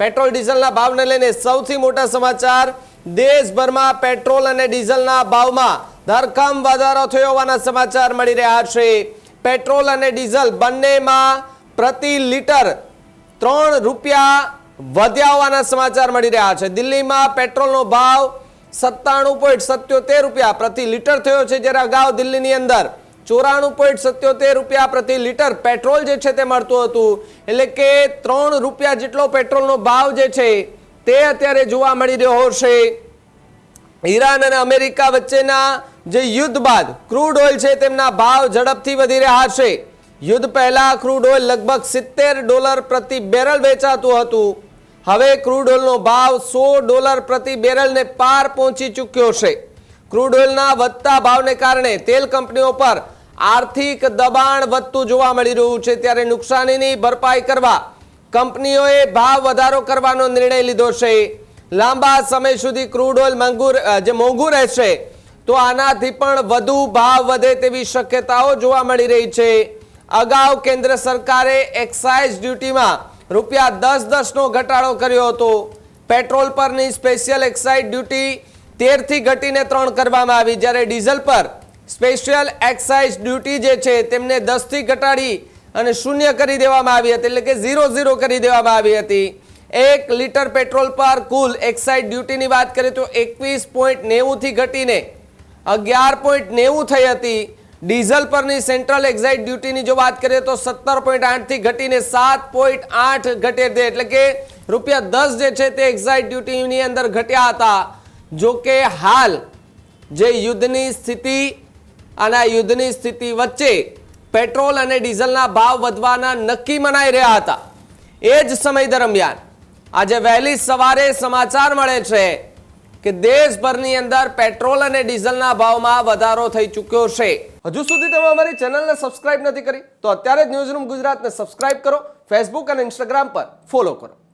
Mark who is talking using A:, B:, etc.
A: Petrol डीजलना भावने लईने सौथी मोटा समाचार। देशभરમાં पेट्रोल અને ડીઝલના ભાવમાં ધરખમ વધારો થયો હોવાના સમાચાર મળી રહ્યા છે। પેટ્રોલ અને ડીઝલ બંનેમાં પ્રતિ લિટર 3 રૂપિયા વધ્યા હોવાના સમાચાર મળી રહ્યા છે। દિલ્હીમાં પેટ્રોલનો ભાવ 97.77 રૂપિયા પ્રતિ લિટર થયો છે, જ્યારે અગાઉ દિલ્હીની અંદર 94.77 રૂપિયા પ્રતિ લિટર પેટ્રોલ જે છે તે મળતું હતું। એટલે કે 3 રૂપિયા જેટલો પેટ્રોલનો ભાવ જે છે તે અત્યારે જોવા મળી રહ્યો છે। ઈરાન અને અમેરિકા વચ્ચેના જે યુદ્ધ બાદ ક્રૂડ ઓઇલ છે તેમના ભાવ ઝડપથી વધી રહ્યા છે। યુદ્ધ પહેલા ક્રૂડ ઓઇલ લગભગ $70 પ્રતિ બેરલ વેચાતું હતું। હવે ક્રૂડ ઓઇલનો ભાવ $100 પ્રતિ બેરલને પાર પહોંચી ચૂક્યો છે। ક્રૂડ ઓઇલના વધતા ભાવને કારણે તેલ કંપનીઓ પર આર્થિક દબાણ વધતું જોવા મળી રહ્યું છે, ત્યારે નુકસાનીની ભરપાઈ કરવા કંપનીઓએ ભાવ વધારો કરવાનો નિર્ણય લીધો છે। લાંબા સમય સુધી ક્રૂડ ઓઇલ મોંઘું રહેશે તો આનાથી પણ વધુ ભાવ વધે તેવી શક્યતાઓ જોવા મળી રહી છે। અગાઉ કેન્દ્ર સરકારે એક્સાઇઝ ડ્યુટીમાં ₹10 નો ઘટાડો કર્યો હતો। પેટ્રોલ પરની સ્પેશિયલ એક્સાઇઝ ડ્યુટી 13 થી ઘટીને 3 કરવામાં આવી, જ્યારે ડીઝલ પર સ્પેશિયલ એક્સાઇઝ ડ્યુટી જે છે તેમને 10 થી ઘટાડી અને 0 કરી દેવામાં આવી હતી, એટલે કે 0 કરી દેવામાં આવી હતી। 1 લિટર પેટ્રોલ પર કુલ એક્સાઇઝ ડ્યુટીની વાત કરીએ તો 21.90 થી ઘટીને 11.90 થઈ હતી। ડીઝલ પરની સેન્ટ્રલ એક્સાઇઝ ડ્યુટીની જો વાત કરીએ તો 17.8 થી ઘટીને 7.8 ઘટી હતી, એટલે કે ₹10 જે છે તે એક્સાઇઝ ડ્યુટીની અંદર ઘટ્યા હતા। જો કે હાલ જે યુદ્ધની સ્થિતિ અને આ યુદ્ધની સ્થિતિ વચ્ચે પેટ્રોલ અને ડીઝલના ભાવ વધવાના નક્કી મનાઈ રહ્યા હતા। એ જ સમય દરમિયાન આજે વહેલી સવારે સમાચાર મળે છે કે દેશભરની અંદર પેટ્રોલ અને ડીઝલના ભાવમાં વધારો થઈ ચૂક્યો છે। હજુ સુધી તમે અમારી ચેનલને સબસ્ક્રાઇબ નથી કરી તો અત્યારે જ ન્યૂઝરૂમ ગુજરાતને સબસ્ક્રાઇબ કરો, ફેસબુક અને ઇન્સ્ટાગ્રામ પર ફોલો કરો।